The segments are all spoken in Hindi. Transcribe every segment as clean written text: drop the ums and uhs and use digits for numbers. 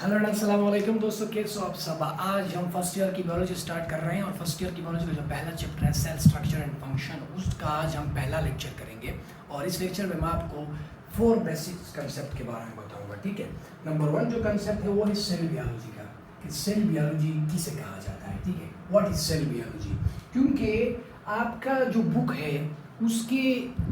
हेलो अस्सलाम वालेकुम दोस्तों, कैसे हो आप सब। आज हम फर्स्ट ईयर की बायोलॉजी स्टार्ट कर रहे हैं और फर्स्ट ईयर की बायोलॉजी का जो पहला चैप्टर है सेल स्ट्रक्चर एंड फंक्शन, उसका आज हम पहला लेक्चर करेंगे। और इस लेक्चर में मैं आपको 4 बेसिक कंसेप्ट के बारे में बताऊंगा। ठीक है, नंबर 1 जो कंसेप्ट है वो है सेल बियोलॉजी का, कि सेल बियोलॉजी किसे कहा जाता है। ठीक है, व्हाट इज सेल बियोलॉजी। क्योंकि आपका जो बुक है उसके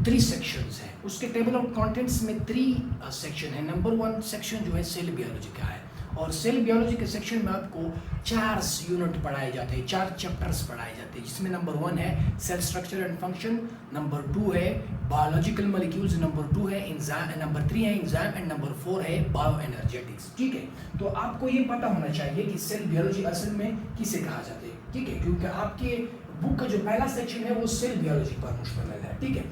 3 सेक्शंस हैं, उसके टेबल ऑफ कंटेंट्स में 3 सेक्शन है। नंबर 1 सेक्शन जो है सेल बियोलॉजी का है और सेल बियोलॉजी के सेक्शन में आपको 4 यूनिट पढ़ाए जाते हैं, 4 चैप्टर्स पढ़ाए जाते हैं, जिसमें नंबर 1 है cell structure and function, number 2 है बायोलॉजिकल मॉलिक्यूल्स, नंबर 2 है एंजाइम, नंबर 3 है एंजाइम एंड नंबर 4 है बायो एनर्जेटिक्स। ठीक है, तो आपको ये पता होना चाहिए कि सेल बियोलॉजी असल में किसे कहा जाता है। ठीक है, क्योंकि आपके बुक का जो पहला सेक्शन है वो सेल बियोलॉजी पर मुश्तमिल है। ठीक है,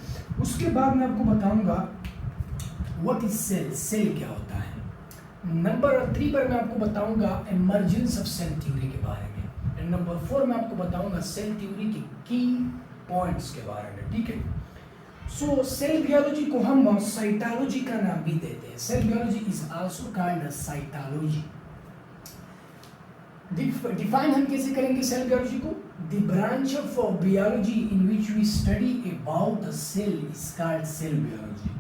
उसके बाद मैं आपको बताऊंगा व्हाट इज सेल, सेल क्या होता है। नंबर 3 पर मैं आपको बताऊंगा इमर्जेंस ऑफ सेल थ्योरी के बारे में एंड नंबर 4 में आपको बताऊंगा सेल थ्योरी के की पॉइंट्स के बारे में। ठीक है, सो सेल बियोलॉजी को हम साइटोलॉजी का नाम भी देते हैं। Cell biology is also called cytology. Define हम कैसे करेंगे सेल बियोलॉजी को। The branch of biology in which we study about the cell is called cell biology.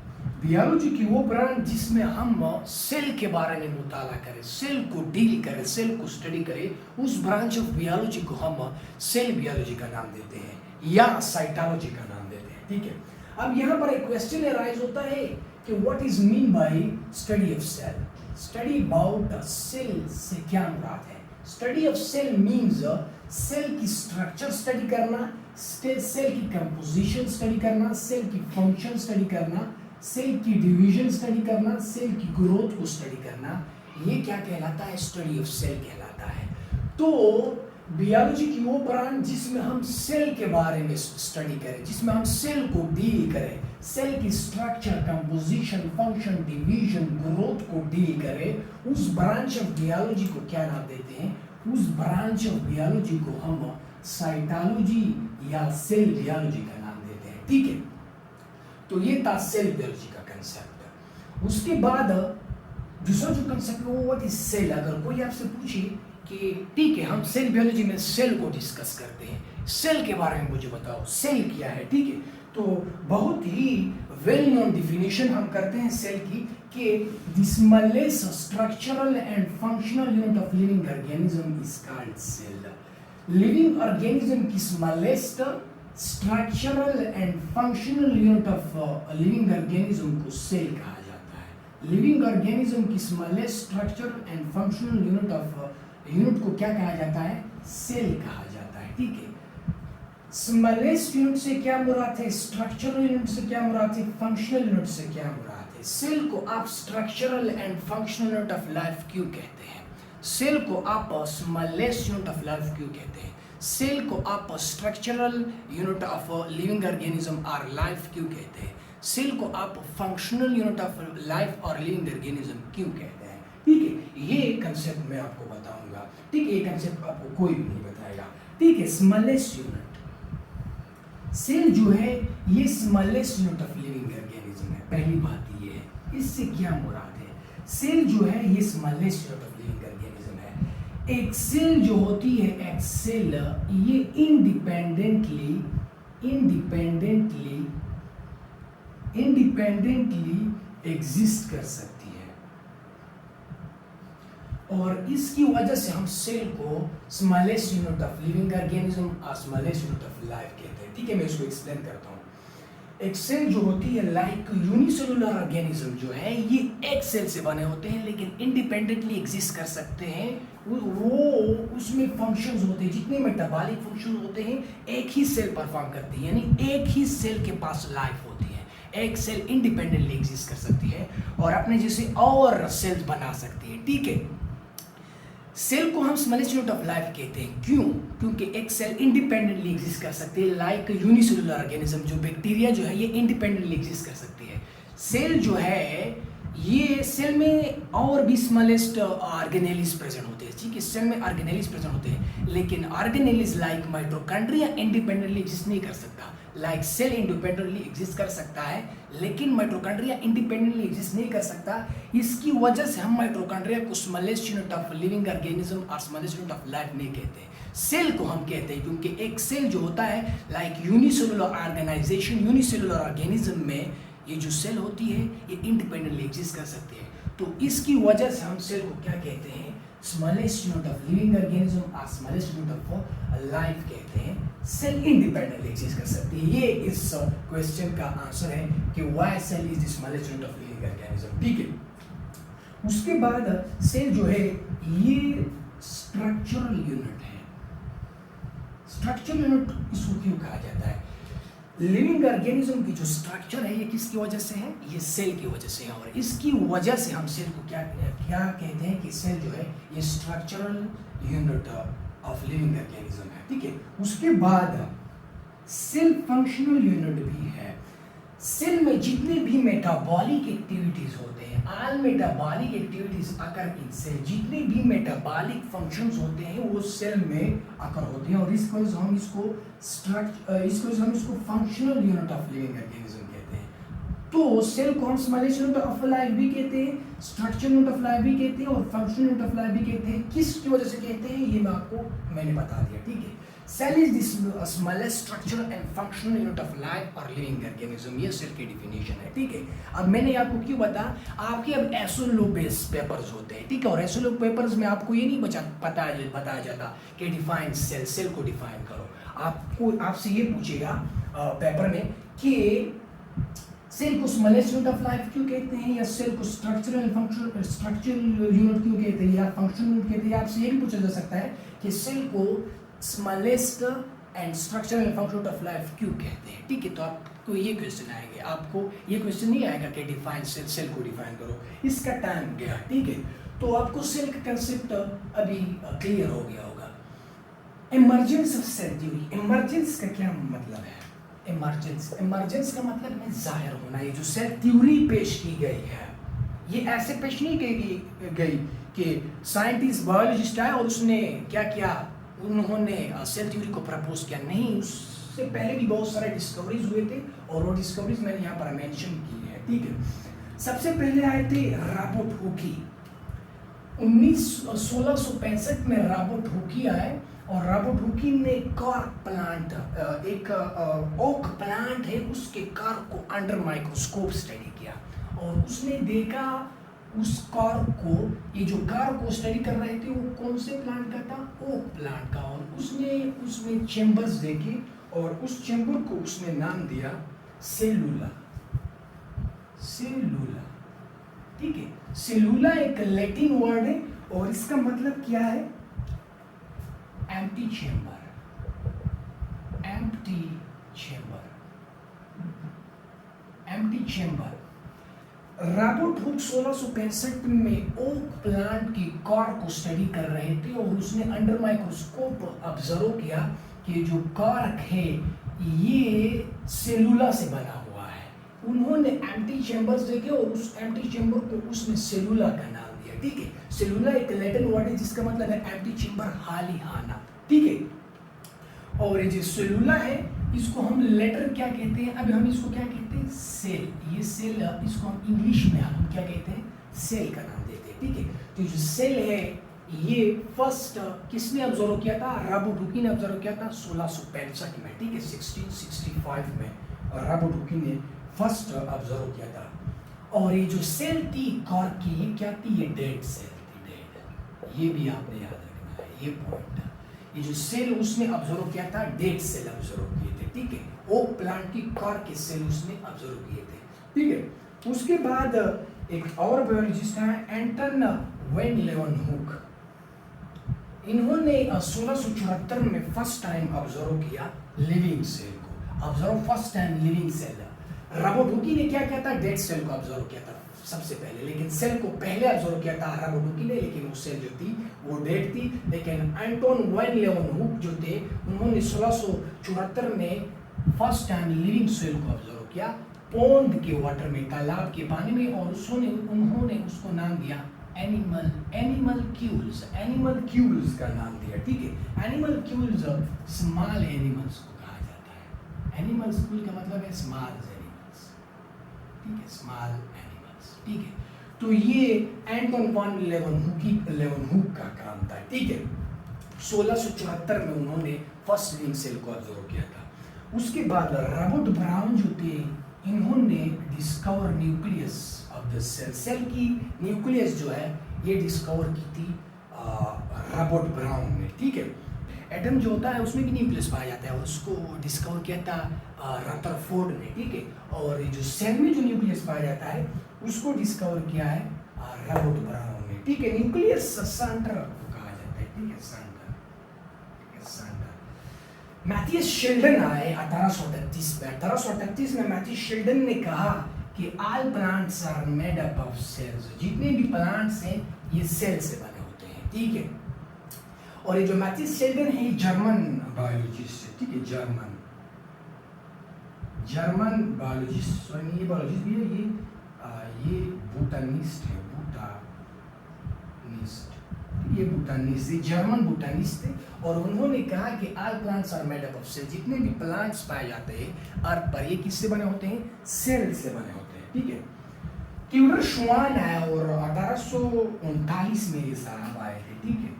Biology की वो ब्रांच जिसमें हम सेल के बारे में मुताला करें, सेल को डील करें, सेल को स्टडी करें, उस ब्रांच ऑफ बियोलॉजी को हम सेल बियोलॉजी का नाम देते हैं या साइटोलॉजी का नाम देते हैं। ठीक है, अब यहाँ पर एक क्वेश्चन अराइज होता है कि what is mean by study of cell. Study about cell से क्या मुराद है। Study of cell means cell की स्ट्रक्चर स्टडी करना, सेल की कंपोजिशन स्टडी करना, सेल की फंक्शन स्टडी करना, सेल की डिवीजन स्टडी करना, सेल की ग्रोथ को स्टडी करना, ये क्या कहलाता है, स्टडी ऑफ सेल कहलाता है। तो बियोलॉजी की वो ब्रांच जिसमें हम सेल के बारे में स्टडी करें, जिसमें हम सेल को डील करें, सेल की structure, composition, function, division, growth को डील करें, उस ब्रांच ऑफ बियोलॉजी को क्या नाम देते हैं, उस ब्रांच ऑफ बियोलॉजी को हम साइटोलॉजी या सेल बियोलॉजी का नाम देते हैं। ठीक है, तो ये था सेल बियोलॉजी का कंसेप्ट। उसके बाद दूसरा जो कंसेप्ट है वो व्हाट इज सेल। अगर कोई आपसे पूछे कि ठीक है हम सेल बियोलॉजी में सेल को डिस्कस करते हैं, सेल के बारे में मुझे बताओ, सेल क्या है। ठीक है, तो बहुत ही वेल नोन डिफिनेशन हम करते हैं सेल की कि the smallest structural and functional unit of living organism is called cell. Living organism की smallest structural and functional unit of living organism को सेल कहा जाता है। लिविंग ऑर्गेनिज्म की smallest structural and functional unit को क्या कहा जाता है, सेल कहा जाता है। ठीक है, स्मॉलेस्ट यूनिट से क्या मुराद है, स्ट्रक्चरल यूनिट से क्या मुराद है, फंक्शनल यूनिट से क्या मुराद है। सेल को आप structural and functional unit of life क्यों कहते हैं, सेल को आप स्मॉलेस्ट यूनिट ऑफ लाइफ क्यों कहते हैं, सेल को आप structural unit of living organism और लाइफ क्यों कहते हैं, सेल को आप फंक्शनल यूनिट ऑफ लाइफ और लिविंग ऑर्गेनिज्म क्यों कहते हैं। ठीक है, ये कंसेप्ट मैं आपको बताऊंगा। ठीक है, ये कंसेप्ट आपको कोई भी नहीं बताएगा। ठीक है, स्मॉलेस्ट यूनिट, सेल जो है ये smallest unit of living organism है। पहली बात ये है, इससे क्या मुराद है, सेल जो है ये smallest unit of living organism है। एक सेल जो होती है, एक सेल ये इंडिपेंडेंटली एग्जिस्ट कर सकती है और इसकी वजह से हम सेल को smallest unit of living organism और स्मॉलेस्ट यूनिट ऑफ लाइफ कहते हैं। ठीक है, मैं इसको एक्सप्लेन करता हूँ। एक सेल जो होती है लाइक यूनिसेलुलर ऑर्गेनिज्म जो है ये एक सेल से बने होते हैं लेकिन इंडिपेंडेंटली एग्जिस्ट कर सकते हैं। वो उसमें फंक्शंस होते हैं, जितने मेटाबॉलिक फंक्शन होते हैं एक ही सेल परफॉर्म करती है, यानी एक ही सेल के पास लाइफ होती है। एक सेल इंडिपेंडेंटली एग्जिस्ट कर सकती है और अपने जैसे और सेल्स बना सकती है। ठीक है, सेल को हम स्मॉलेस्ट यूनिट ऑफ लाइफ कहते हैं। क्यों? क्योंकि एक सेल इंडिपेंडेंटली एग्जिस्ट कर सकती है, लाइक यूनिसेलुलर ऑर्गेनिज्म जो बैक्टीरिया जो है ये इंडिपेंडेंटली एग्जिस्ट कर सकती है। सेल जो है ये सेल में और भी स्मॉलेस्ट ऑर्गेनेलिस प्रेजेंट होते हैं। ठीक है, सेल में ऑर्गेनेलिस प्रेजेंट होते हैं लेकिन organelles like mitochondria independently exist नहीं कर सकता, लाइक सेल इंडिपेंडेंटली एग्जिस्ट कर सकता है, लेकिन माइटोकॉन्ड्रिया इंडिपेंडेंटली एग्जिस्ट नहीं कर सकता। इसकी वजह से हम माइटोकॉन्ड्रिया को smallest unit of living organism और स्मॉलेस्ट यूनिट ऑफ लाइफ नहीं कहते, सेल को हम कहते हैं, क्योंकि एक सेल जो होता है like unicellular organization, unicellular organism में ये जो सेल होती है ये इंडिपेंडेंटली एग्जिस्ट कर सकती है। तो इसकी वजह से हम सेल को क्या कहते हैं, smallest unit of living organism और स्मॉलेस्ट यूनिट ऑफ लाइफ कहते हैं। सेल इंडिपेंडेंटली एग्जिस्ट कर सकती है। ये इस क्वेश्चन का आंसर है कि why cell is the smallest unit of living organism. ठीक है, उसके बाद सेल जो है ये स्ट्रक्चरल यूनिट है। स्ट्रक्चरल यूनिट इसको क्यों कहा जाता है? लिविंग ऑर्गेनिज्म की जो स्ट्रक्चर है ये किसकी वजह से है? ये सेल की वजह से है, और इसकी वजह से हम सेल को क्या कहते हैं कि सेल जो है ये structural unit of living organism है। ठीक है, उसके बाद सेल फंक्शनल यूनिट भी है। सेल में जितने भी मेटाबॉलिक एक्टिविटीज होते हैं, ऑल मेटाबॉलिक एक्टिविटीज अकर इन सेल, जितने भी मेटाबॉलिक फंक्शंस होते हैं वो सेल में अकर होते हैं, और इसको हम इसको functional unit of living organism कहते हैं। तो सेल को हम स्मॉलेस्ट यूनिट ऑफ लाइफ भी कहते हैं, स्ट्रक्चरल यूनिट ऑफ लाइफ भी कहते हैं, और फंक्शनल यूनिट ऑफ लाइफ भी कहते हैं। किसकी वजह से कहते हैं ये मैंने बता दिया। ठीक है, cell is the smallest structural and functional unit of life और लिविंग ऑर्गेनिज्म, ये सेल की डिफिनेशन है। ठीक है, अब मैंने आपको क्यों आपके अब एसोलो बेस पेपर्स होते हैं। ठीक है, और एसोलो पेपर्स में आपको ये नहीं बताया जाता कि डिफाइन सेल को डिफाइन करो। आपसे ये पूछेगा पेपर में कि सेल को स्मॉलेस्ट यूनिट ऑफ लाइफ क्यों कहते हैं, या सेल को स्ट्रक्चरल यूनिट क्यों कहते हैं, या फंक्शनल यूनिट कहते हैं। आपसे ये भी पूछा जा सकता है कि सेल को smallest and structural and functional of life क्यों कहते हैं। ठीक है, तो आपको ये क्वेश्चन आएंगे, आपको ये क्वेश्चन नहीं आएगा कि डिफाइन सेल को डिफाइन करो, इसका टाइम गया। ठीक है, तो आपको सेल का कंसेप्ट अभी क्लियर हो गया होगा। Emergence of cell theory, emergence का क्या मतलब है? इमर्जेंस का मतलब है जाहिर होना। ये जो सेल थ्योरी पेश की गई है ये ऐसे पेश नहीं की गई कि साइंटिस्ट बायोलॉजिस्ट आया और उसने क्या किया, उन्होंने सेल थ्योरी को प्रपोज किया। नहीं, उससे पहले भी बहुत सारे डिस्कवरीज हुए थे, और वो डिस्कवरीज मैंने यहाँ पर मेंशन की है। ठीक है, सबसे पहले आए थे रॉबर्ट हुकी। 1665 में रॉबर्ट हुकी आए, और रॉबर्ट हुकी ने कॉर्क प्लांट, एक ओक प्लांट है, उसके कॉर्क को अंडर माइक्रोस्कोप स्टडी किया, और उसने देखा उस कॉर्क को, ये जो कॉर्क को स्टडी कर रहे थे वो कौन से प्लांट का था? ओक प्लांट का। और उसने चेंबर्स देखे, और उस चेंबर को उसने नाम दिया सेलुला। ठीक है, सेलुला एक लैटिन वर्ड है, और इसका मतलब क्या है? Empty chamber. रॉबर्ट हुक 1665 में ओक प्लांट की कॉर्क को स्टडी कर रहे थे, और उसने अंडर माइक्रोस्कोप ऑब्जर्व किया कि जो कॉर्क है ये सेलुला से बना हुआ है। उन्होंने एम्प्टी चेंबर्स देखे, और उस एम्प्टी चेंबर को उसने सेलुला का नाम दिया। ठीक है, सेलुला एक लैटिन वर्ड है जिसका मतलब है एम्प्टी चेंबर, खाली खाना। ठीक है, और ये जो सेलुला है इसको हम लेटर क्या कहते हैं? अभी हम इसको क्या कहते हैं? सेल। ये सेल, इसको हम इंग्लिश में हम क्या कहते हैं? सेल का नाम देते हैं। ठीक है, तो जो सेल है ये फर्स्ट किसने ऑब्जर्व किया था? रॉबर्ट हुकी ने ऑब्जर्व किया था 1665 में। ठीक है, 1665 में रॉबर्ट हुकी ने फर्स्ट ऑब्जर्व किया था। और ये जो सेल थी कॉर्क की, ये क्या थी? ये डेड सेल थी, डेड। ये भी आपने याद रखना है, ये पॉइंट। ये जो सेल उसने ऑब्जर्व किया था, डेड सेल ऑब्जर्व किए थे। ठीक है, ओक प्लांट की कॉर्क के सेल उसने ऑब्जर्व किए थे। ठीक है, उसके बाद एक और बायोलॉजिस्ट है एंटन वैन लेeuwenhoek। इन्होंने 1674 में फर्स्ट टाइम ऑब्जर्व किया लिविंग सेल को। First time living cell. Robert हुकी ने क्या किया था? डेड सेल को ऑब्जर्व किया था सबसे पहले, लेकिन सेल को पहले ऑब्जर्व किया था रॉबर्ट हुकी ने, लेकिन वो सेल जो थी वो डेड थी। लेकिन एंटन वैन लेeuwenhoek जो थे उन्होंने 1674 में फर्स्ट टाइम लिविंग सेल को ऑब्जर्व किया पोंड के वाटर में, तालाब के पानी में, और उन्होंने उसको नाम दिया एनिमल क्यूल्स का नाम दिया। ठीक है, एनिमल क्यूल्स स्मॉल एनिमल्स को कहा जाता है। एनिमल्स कुल का मतलब है स्मॉल एनिमल्स, ठीक है, स्मॉल एनिमल्स, ठीक है। तो ये एंटोन वॉन लेeuwenhoek का काम था, ठीक है। 1674 में उन्होंने फर्स्ट लिविंग सेल को ऑब्जर्व किया था। उसके बाद रॉबर्ट ब्राउन जो थे, इन्होंने discover nucleus of the cell, cell की न्यूक्लियस जो है ये डिस्कवर की थी रॉबर्ट ब्राउन ने, ठीक है। एटम जो होता है उसमें भी न्यूक्लियस पाया जाता है और उसको डिस्कवर किया था रदरफोर्ड ने, ठीक है। और जो सेल में जो न्यूक्लियस पाया जाता है उसको डिस्कवर किया है रॉबर्ट ब्राउन ने, ठीक है। न्यूक्लियस सेंटर कहा जाता है, ठीक है, सेंटर, ठीक है, सेंटर। मैथियस शेल्डन आए 1838 में। 1838 में मैथियस शेल्डन ने कहा कि all plants are made up of cells, जितने भी प्लांट्स हैं ये सेल से बने होते हैं, ठीक है। और ये जो मैथियस शेल्डन है ये जर्मन बायोलॉजिस्ट है, ठीक है, जर्मन बायोलॉजिस्ट, सॉरी ये बायोलॉजिस्ट भी है, ये बोटानिस्ट है, ये बोटानिस्ट, ये जर्मन बोटानिस्ट थे। और उन्होंने कहा कि all plants are made up of cell, जितने भी प्लांट्स पाए जाते हैं अर्थ पर ये किससे बने होते हैं, सेल से बने होते हैं, ठीक है। ट्यूडर श्वान है और 1839 में ये साहब आए थे, ठीक है,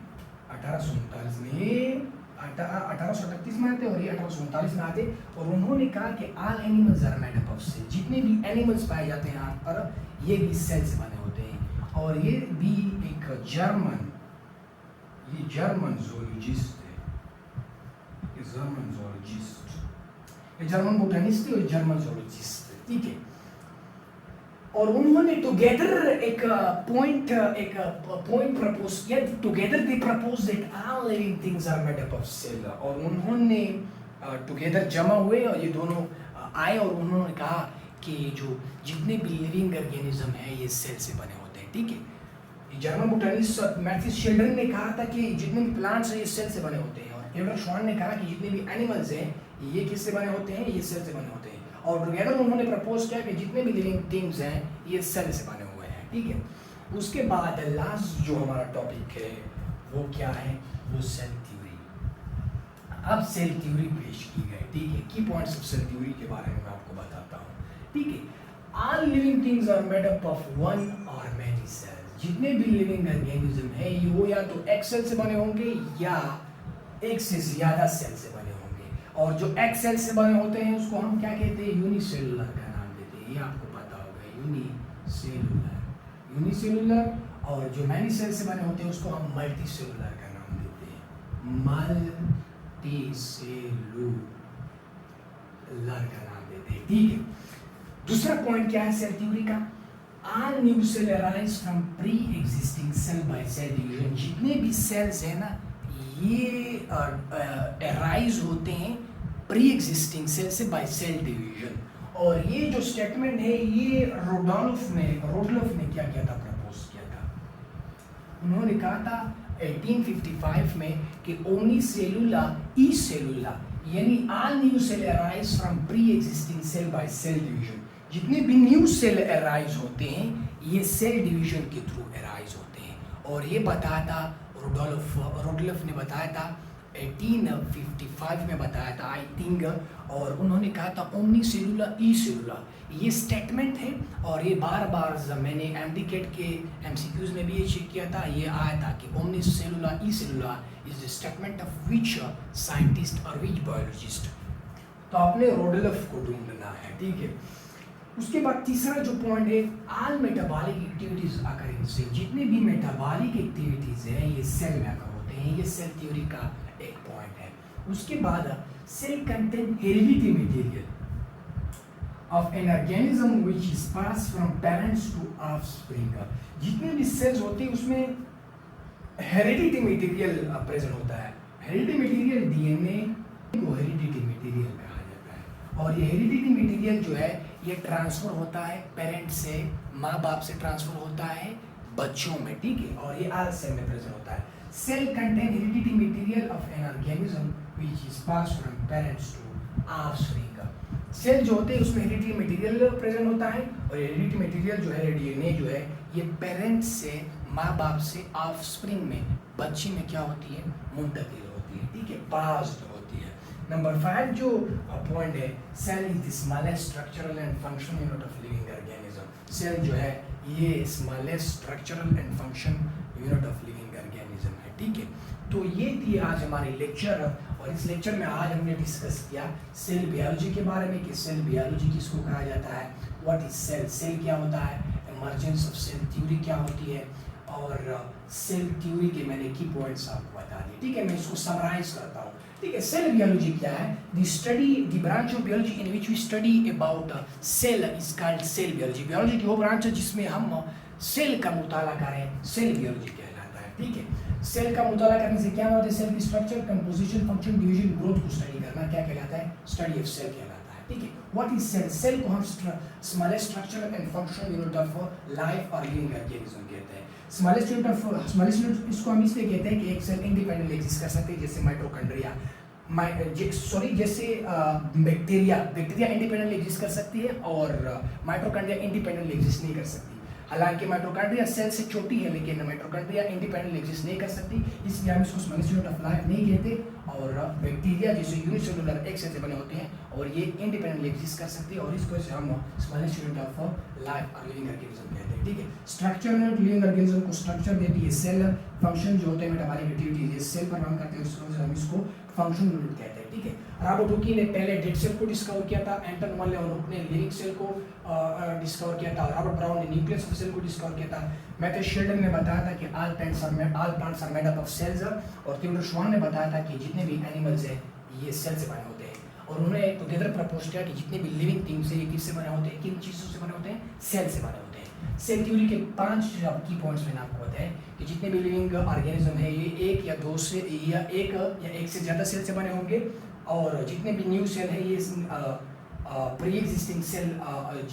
1839 में, 1838 में आते और ये 1839 में आते। और उन्होंने कहा कि all animals are made up of cell, जितने भी एनिमल्स पाए जाते हैं अर्थ पर ये भी सेल से बने होते हैं। और ये भी एक जर्मन zoologist थे, ये जर्मन बोटानिस्ट थे और जर्मन zoologist थे, ठीक है। और उन्होंने टुगेदर एक पॉइंट प्रपोज किया, together they propose that all living things are made up of cell. और उन्होंने टुगेदर जमा हुए और ये दोनों आए और उन्होंने कहा कि जो जितने भी लिविंग ऑर्गेनिज्म है ये सेल से बने होते हैं, ठीक है। जर्मन बोटानिस्ट मैथियस शेल्डन ने कहा था कि जितने भी प्लांट्स हैं ये सेल से बने होते हैं। और ट्यूडर श्वान ने कहा कि जितने भी एनिमल्स हैं ये किससे बने होते हैं, ये सेल से बने होते हैं। और टुगेदर उन्होंने प्रपोज किया कि जितने भी लिविंग थिंग्स हैं ये सेल से बने हुए हैं, ठीक है। उसके बाद लास्ट जो हमारा टॉपिक है वो क्या है, वो सेल थ्योरी। अब सेल थ्योरी पेश की गई, ठीक है। की पॉइंट्स ऑफ सेल थ्योरी के बारे में मैं आपको बताता हूँ, ठीक है। All living things are made up of one और मैनी सेल्स, जितने भी लिविंग ऑर्गेनिज्म है ये वो या तो एक सेल से बने होंगे या एक से ज्यादा सेल से बने होंगे। और जो एक सेल से बने होते हैं उसको हम क्या कहते हैं, यूनिसेलुलर का नाम देते हैं, ये आपको पता होगा, यूनिसेलुलर। और जो मैनी सेल से बने होते हैं उसको हम मल्टीसेलुलर का नाम देते हैं, मल्टीसेलुलर का नाम देते हैं, ठीक है। दूसरा पॉइंट क्या है सेल थ्योरी का, all new cell arise from pre-existing cell by cell division। जितने भी सेल्स हैं ना ये arise होते हैं pre-existing सेल से by cell division। और ये जो स्टेटमेंट है ये रोडोल्फ ने क्या किया था, प्रपोज किया था। उन्होंने कहा था 1855 में कि ओमनीसेलुला ई सेलुला यानी all new cell arise from pre-existing cell by cell division। जितने भी न्यू सेल अराइज होते हैं ये सेल डिवीजन के थ्रू अराइज होते हैं। और ये बताया था रोडोल्फ ने बताया था 1855 में बताया था आई थिंक। और उन्होंने कहा था ओमनी सेलुला ई सेलुला, ये स्टेटमेंट है। और ये बार बार मैंने एमडीकेट के एमसीक्यूज में भी ये चेक किया था, ये आया था कि ओमनी सेलुला ई सेलुला is the statement of which scientist और विच बायोलॉजिस्ट। तो आपने रोडोल्फ को ढूंढना है, ठीक है। उसके बाद तीसरा जो पॉइंट है, all metabolic activities occurring cell, जितने भी मेटाबॉलिक एक्टिविटीज हैं ये सेल में अकर होते हैं, ये सेल थ्योरी का एक पॉइंट है। उसके बाद cell contain heredity material of an organism which is pass from parents to offspring. जितने भी सेल्स होते हैं उसमें हेरिडिटी मटेरियल प्रेजेंट होता है। हेरिडिटी मटेरियल डीएनए को हेरिडिटी मटेरियल कहा जाता है। और ये हेरिडिटी मटेरियल जो है ये ट्रांसफर होता है पेरेंट से, माँ बाप से ट्रांसफर होता है बच्चों में, ठीक है। और ये आल सेल में प्रेजेंट होता है। Cell contain heredity material of an organism which is pass from parents to offspring. Cell जो होते हैं उसमें हेरिडिटी मटेरियल प्रेजेंट होता है। और हेरिडिटी मटेरियल जो है डीएनए जो है ये पेरेंट से, माँ बाप से ऑफस्प्रिंग में, बच्चे में क्या होती है, मुंतकिल होती है, ठीक है, पास्ड होती है। नंबर 5 जो पॉइंट है, cell is the smallest structural and functional unit of living organism. Cell जो है ये smallest structural and function unit of living organism है, ठीक है। तो ये थी आज हमारी लेक्चर, और इस लेक्चर में आज हमने डिस्कस किया सेल बियोलॉजी के बारे में कि सेल बियोलॉजी किसको कहा जाता है, व्हाट इज सेल, सेल क्या होता है, इमर्जेंस ऑफ सेल थ्योरी क्या होती है, और सेल थ्योरी के मैंने की पॉइंट्स आपको बता दिए, ठीक है। मैं इसको समराइज करता हूँ, ठीक है। सेल बियोलॉजी क्या है, the study the branch of biology in which we study about cell is called cell biology. Biology की वो ब्रांच है जिसमें हम सेल का मुताला करें, सेल बियोलॉजी कहलाता है, ठीक है। सेल का मुताला करने से क्या होता है, सेल की structure, composition, function, division, growth को स्टडी करना क्या कहलाता है, स्टडी ऑफ सेल कहलाता है, ठीक है। व्हाट इज सेल, सेल को हम smallest structure and functional unit of life और लिविंग ऑर्गेनिज्म कहते हैं। स्मॉलेस्ट यूनिट इसको हम इसलिए कहते हैं कि एक सेल इंडिपेंडेंटली एग्जिस्ट कर सकते हैं, जैसे माइटोकॉन्ड्रिया, जैसे बैक्टीरिया इंडिपेंडेंटली एग्जिस्ट कर सकती है और माइटोकॉन्ड्रिया इंडिपेंडेंटली एग्जिस्ट नहीं कर सकती। हालांकि माइटोकॉन्ड्रिया सेल से छोटी है, लेकिन माइटोकॉन्ड्रिया इंडिपेंडेंटली एग्जिस्ट नहीं कर सकती, इसलिए हम इसको स्मॉलेस्ट यूनिट ऑफ लाइफ नहीं कहते। और बैक्टीरिया जैसे यूनिसेलुलर एक सेल से बने होते हैं और ये इंडिपेंडेंटली एग्जिस्ट कर सकती है, और इसको से हम स्मॉलेस्ट यूनिट ऑफ लाइफ और लिविंग ऑर्गेनिज्म कहते हैं, ठीक है। स्ट्रक्चर यूनिट लिविंग ऑर्गेनिज्म को स्ट्रक्चर देती है सेल, फंक्शन जो होते हैं मेटाबॉलिक एक्टिविटीज ये सेल पर काम करते हैं, इसको हम इसको फंक्शन यूनिट कहते हैं, ठीक है। रॉबर्ट हुकी ने पहले डेड सेल को डिस्कवर किया था, एंटन वन लेवेनहुक ने लिविंग सेल को डिस्कवर किया था, रॉबर्ट ब्राउन ने न्यूक्लियस ऑफ सेल को डिस्कवर किया था, मैथ्यू शेल्डन ने बताया था कि all plants are made up of cells, और थियोडोर श्वान ने बताया था कि जितने भी एनिमल्स हैं ये सेल से बने होते हैं, और उन्होंने टुगेदर प्रपोज किया कि जितने भी लिविंग थिंग्स हैं ये किससे बने होते हैं, किन चीज़ों से बने होते हैं, सेल से बने होते हैं। सेल थ्योरी के 5 की पॉइंट्स मैंने आपको बताए कि जितने भी लिविंग ऑर्गेनिज्म है ये एक या दो से या एक से ज़्यादा सेल से बने होंगे, और जितने भी न्यू सेल है ये प्री एग्जिस्टिंग सेल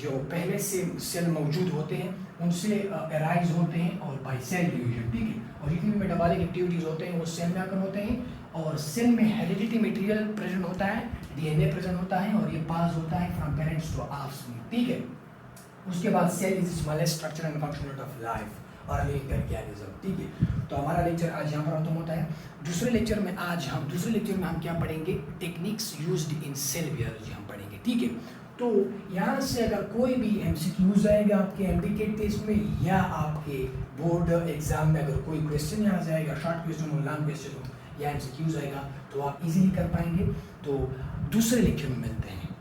जो पहले से सेल मौजूद होते हैं उनसे अराइज होते हैं और बाय सेल डिवीजन, ठीक है। और जितनी भी मेटाबॉलिक एक्टिविटीज होते हैं वो सेल में आकर होते हैं, और सेल में हेरिडिटी मटेरियल प्रेजेंट होता है, डीएनए प्रेजेंट होता है, और ये पास होता है फ्रॉम पेरेंट्स टू ऑफस्प्रिंग, ठीक है। उसके बाद cell is smallest structure and function unit of life और लिविंग ऑर्गेनिज्म, ठीक है। तो हमारा लेक्चर आज यहाँ पर खत्म होता है। दूसरे लेक्चर में हम क्या पढ़ेंगे, techniques used in cell biology हम पढ़ेंगे, ठीक है। तो यहाँ से अगर कोई भी एमसीक्यूज आएगा आपके एमडीके टेस्ट में या आपके बोर्ड एग्जाम में अगर कोई क्वेश्चन यहाँ से आएगा, शॉर्ट क्वेश्चन हो, लॉन्ग क्वेश्चन हो या एमसीक्यूज आएगा, तो आप इजीली कर पाएंगे। तो दूसरे लेक्चर में मिलते हैं।